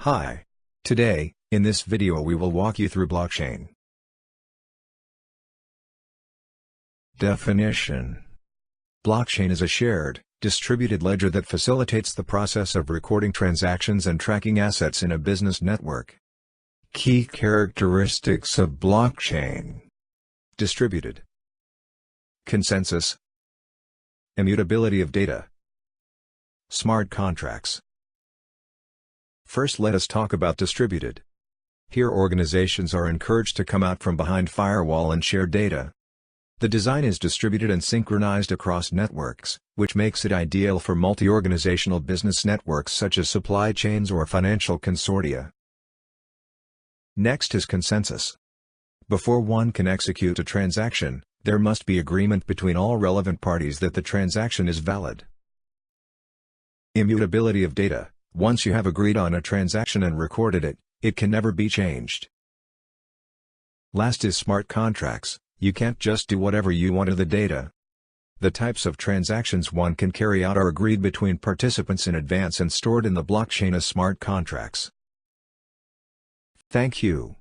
Hi. Today, in this video we will walk you through blockchain. Definition. Blockchain is a shared, distributed ledger that facilitates the process of recording transactions and tracking assets in a business network. Key characteristics of blockchain. Distributed. Consensus. Immutability of data. Smart contracts. First, let us talk about distributed. Here organizations are encouraged to come out from behind firewall and share data. The design is distributed and synchronized across networks, which makes it ideal for multi-organizational business networks such as supply chains or financial consortia. Next is consensus. Before one can execute a transaction, there must be agreement between all relevant parties that the transaction is valid. Immutability of data. Once you have agreed on a transaction and recorded it, it can never be changed. Last is smart contracts. You can't just do whatever you want to the data. The types of transactions one can carry out are agreed between participants in advance and stored in the blockchain as smart contracts. Thank you.